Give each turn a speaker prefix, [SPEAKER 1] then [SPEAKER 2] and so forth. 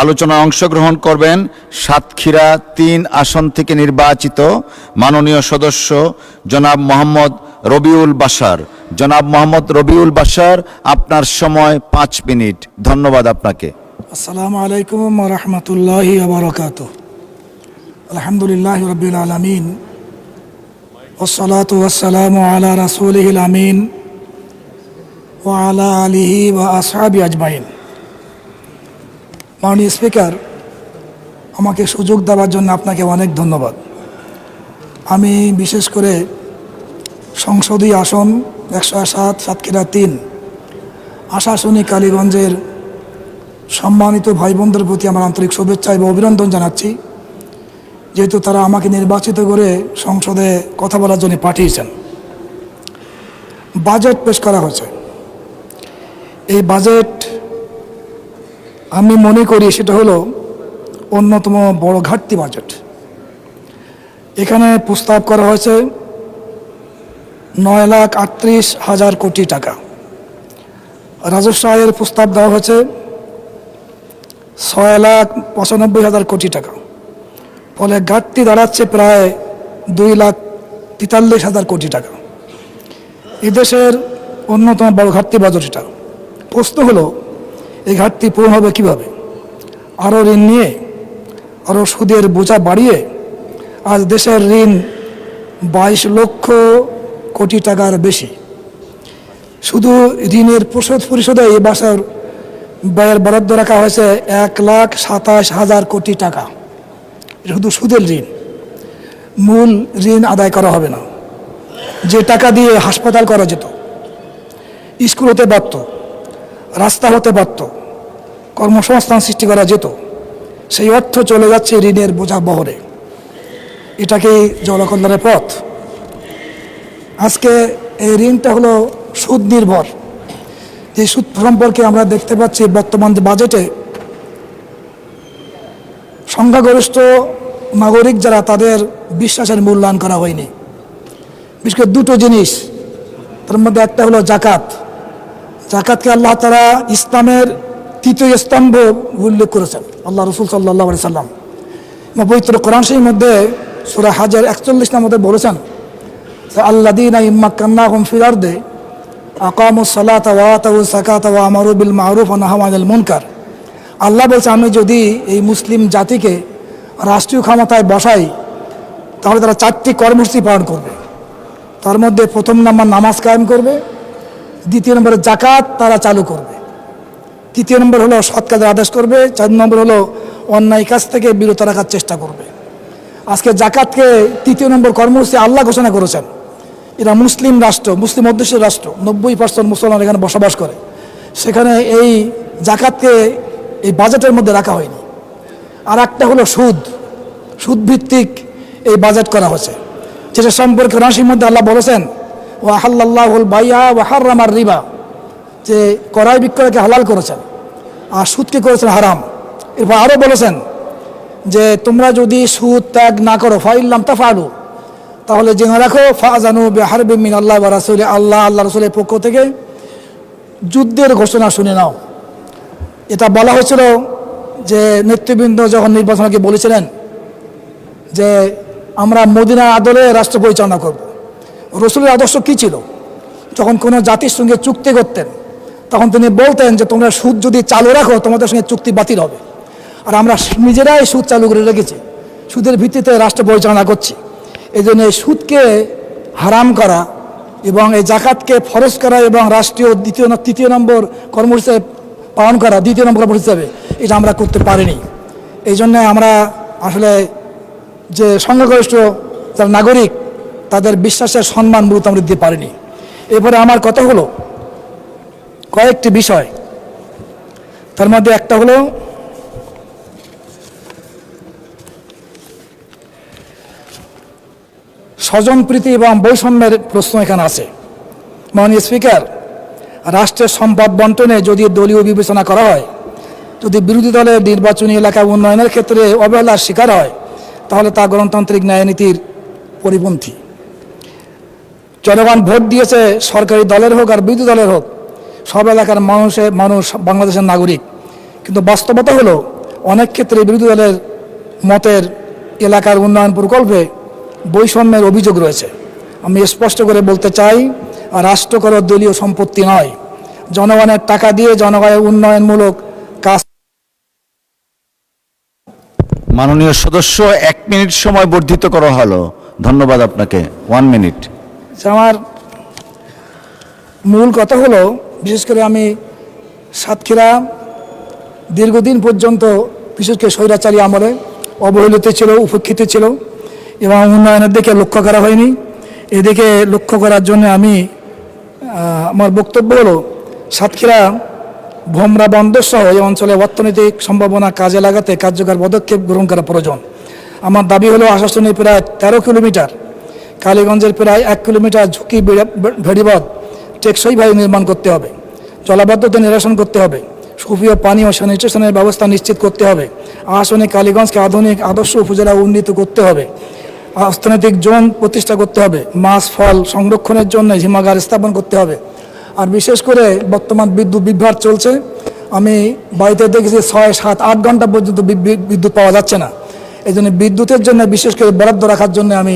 [SPEAKER 1] আলোচনায় অংশগ্রহণ করবেন সাতক্ষীরা ৩ আসন থেকে নির্বাচিত মাননীয় সদস্য জনাব মোহাম্মদ রবিউল বাশার। জনাব মোহাম্মদ রবিউল বাশার, আপনার সময় 5 মিনিট। ধন্যবাদ আপনাকে।
[SPEAKER 2] আসসালামু আলাইকুম ওয়া রাহমাতুল্লাহি ওয়া বারাকাতুহু। আলহামদুলিল্লাহি রাব্বিল আলামিন ওয়াসসালাতু ওয়াসসালামু আলা রাসূলিহিল আমিন ওয়া আলা আলিহি ওয়া আসহাবিহি আজমাইন। মাননীয় স্পিকার, আমাকে সুযোগ দেওয়ার জন্য আপনাকে অনেক ধন্যবাদ। আমি বিশেষ করে সংসদীয় আসন 107 সাতক্ষীরা 3 আশাশুনি কালীগঞ্জের সম্মানিত ভাই বোনদের প্রতি আমার আন্তরিক শুভেচ্ছা এবং অভিনন্দন জানাচ্ছি, যেহেতু তারা আমাকে নির্বাচিত করে সংসদে কথা বলার জন্য পাঠিয়েছেন। বাজেট পেশ করা হয়েছে। এই বাজেট আমি মনে করি সেটা হলো অন্যতম বড় ঘাটতি বাজেট। এখানে প্রস্তাব করা হয়েছে 9,38,000 কোটি টাকা। রাজস্ব আয়ের প্রস্তাব দেওয়া হয়েছে 6,95,000 কোটি টাকা। ফলে ঘাটতি দাঁড়াচ্ছে প্রায় 2,43,000 কোটি টাকা। এদেশের অন্যতম বড় ঘাটতি বাজেট এটা। প্রশ্ন হলো, এই ঘাটতি পূরণ হবে কীভাবে? আরও ঋণ নিয়ে, আরও সুদের বোঝা বাড়িয়ে আজ দেশের ঋণ 22 লক্ষ কোটি টাকার বেশি। শুধু ঋণের পরিশোধে এই বছর ব্যয়ের বরাদ্দ রাখা হয়েছে 1,27,000 কোটি টাকা। শুধু সুদের ঋণ, মূল ঋণ আদায় করা হবে না। যে টাকা দিয়ে হাসপাতাল করা যেত, স্কুল হতে পারত, রাস্তা হতে পারত, কর্মসংস্থান সৃষ্টি করা যেত, সেই অর্থ চলে যাচ্ছে ঋণের বোঝা বহরে। এটাকে জনকল্যাণের পথ। আজকে এই ঋণটা হলো সুদ নির্ভর। যে সুদ সম্পর্কে আমরা দেখতে পাচ্ছি বর্তমান বাজেটে সংখ্যাগরিষ্ঠ নাগরিক যারা, তাদের বিশ্বাসের মূল্যায়ন করা হয়নি। বিশেষ করে দুটো জিনিস, তার মধ্যে একটা হলো জাকাত। জাকাতকে আল্লাহ তাআলা ইসলামের 3য় স্তম্ভ উল্লেখ করেছেন আল্লাহ রসুল সাল্লাল্লাহু আলাইহি সাল্লাম। পবিত্র কোরআন শরীফের মধ্যে সূরা হাজর 41 নম্বরে বলেছেন, আল্লাযীনা ইম্মাক্কান্নাহুম ফিল আরদি আকামুস সালাতা ওয়া আতাউজ যাকাতা ওয়া আমারু বিল মা'রুফ ওয়া নাহাউ আনিল মুনকার। আল্লাহ বলছে, আমি যদি এই মুসলিম জাতিকে রাষ্ট্রীয় ক্ষমতায় বসাই, তাহলে তারা 4টি কর্মসূচি পালন করবে। তার মধ্যে প্রথম নাম্বার নামাজ কায়েম করবে, দ্বিতীয় নম্বরে জাকাত তারা চালু করবে, তৃতীয় নম্বর হলো সৎ কাজের আদেশ করবে, 4 নম্বর হলো অন্যায় কাজ থেকে বিরত রাখার চেষ্টা করবে। আজকে জাকাতকে 3য় নম্বর কর্মসূচি আল্লাহ ঘোষণা করেছেন। এরা মুসলিম রাষ্ট্র, মুসলিম অধ্যুষিত রাষ্ট্র, 90% মুসলমান এখানে বসবাস করে। সেখানে এই জাকাতকে এই বাজেটের মধ্যে রাখা হয়নি। আর একটা হলো সুদ ভিত্তিক এই বাজেট করা হয়েছে, যেটা সম্পর্কে রাশির মধ্যে আল্লাহ বলেছেন, ওয়া আহাল্লাল্লাহুল বাইআ ওয়া হাররামার রিবা, যে ক্রয় বিক্রয়কে হালাল করেছেন আর সুদকে করেছেন হারাম। এরপর আরও বলেছেন যে তোমরা যদি সুদ ত্যাগ না করো, ফাইল্লাম তাফআলু, তাহলে জেনে রাখো ফাজানু বিহারবিম মিনাল্লাহি ওয়া রাসূলিহি, আল্লাহ রাসূলের পক্ষ থেকে যুদ্ধের ঘোষণা শুনে নাও। এটা বলা হয়েছিল যে নেতৃবৃন্দ যখন নির্বাচনকে বলেছিলেন যে আমরা মদিনার আদলে রাষ্ট্র পরিচালনা করব। রসুলের আদর্শ কী ছিল? যখন কোনো জাতির সঙ্গে চুক্তি করতেন, তখন তিনি বলতেন যে তোমরা সুদ যদি চালু রাখো, তোমাদের সঙ্গে চুক্তি বাতিল হবে। আর আমরা নিজেরাই সুদ চালু করে রেখেছি, সুদের ভিত্তিতে রাষ্ট্র পরিচালনা করছি। এই জন্য এই সুদকে হারাম করা এবং এই জাকাতকে ফরজ করা এবং রাষ্ট্রীয় 3য় নম্বর কর্মসূচি পালন করা 2য় নম্বর কর্মসূচি হিসাবে, এটা আমরা করতে পারিনি। এই জন্য আমরা আসলে যে সংখ্যাগরিষ্ঠ যারা নাগরিক, তাদের বিশ্বাসের সম্মান মূলত আমরা দিতে পারিনি। এরপরে আমার কথা হলো কয়েকটি বিষয়। তার মধ্যে একটা হলো স্বজনপ্রীতি এবং বৈষম্যের প্রশ্ন এখানে আছে। মাননীয় স্পিকার, রাষ্ট্রের সম্পদ বন্টনে যদি দলীয় বিবেচনা করা হয়, যদি বিরোধী দলের নির্বাচনী এলাকা উন্নয়নের ক্ষেত্রে অবহেলার শিকার হয়, তাহলে তা গণতান্ত্রিক ন্যায়নীতির পরিপন্থী। জনগণ ভোট দিয়েছে, সরকারি দলের হোক আর বিরোধী দলের হোক, সব এলাকার মানুষ বাংলাদেশের নাগরিক। কিন্তু বাস্তবতা হলো অনেক ক্ষেত্রে বিরোধী দলের মতের এলাকার উন্নয়ন প্রকল্পে বৈষম্যের অভিযোগ রয়েছে। আমি স্পষ্ট করে বলতে চাই, রাষ্ট্র কোনো দলীয় সম্পত্তি নয়। জনগণের টাকা দিয়ে জনগণের উন্নয়নমূলক কাজ।
[SPEAKER 1] মাননীয় সদস্য 1 মিনিট সময় বর্ধিত করা হলো। ধন্যবাদ আপনাকে। 1 মিনিট।
[SPEAKER 2] আমার মূল কথা হলো, বিশেষ করে আমি সাতক্ষীরা দীর্ঘদিন পর্যন্ত বিশেষ করে স্বৈরাচারী আমলে অবহেলিত ছিল, উপেক্ষিত ছিল এবং উন্নয়নের দিকে লক্ষ্য করা হয়নি। এদিকে লক্ষ্য করার জন্য আমি আমার বক্তব্য হলো, সাতক্ষীরা ভোমরা বন্দর সহ এই অঞ্চলে অর্থনৈতিক সম্ভাবনা কাজে লাগাতে কার্যকর পদক্ষেপ গ্রহণ করা প্রয়োজন। আমার দাবি হলো, আশাশুনি প্রায় 13 কিলোমিটার, কালীগঞ্জের প্রায় 1 কিলোমিটার ঝুঁকি ভেড়িবাঁধ টেকসইভাবে নির্মাণ করতে হবে। জলাবদ্ধতা নিরসন করতে হবে। সুপেয় পানি ও স্যানিটেশনের ব্যবস্থা নিশ্চিত করতে হবে। আশাশুনি কালীগঞ্জকে আধুনিক আদর্শ উপজেলা উন্নীত করতে হবে। অর্থনৈতিক জোন প্রতিষ্ঠা করতে হবে। মাছ ফল সংরক্ষণের জন্য হিমাগার স্থাপন করতে হবে। আর বিশেষ করে বর্তমান বিদ্যুৎ বিভ্রাট চলছে। আমি বাড়িতে দেখেছি 6, 7, 8 ঘন্টা পর্যন্ত বিদ্যুৎ পাওয়া যাচ্ছে না। এই জন্য বিদ্যুতের জন্য বিশেষ করে বরাদ্দ রাখার জন্য আমি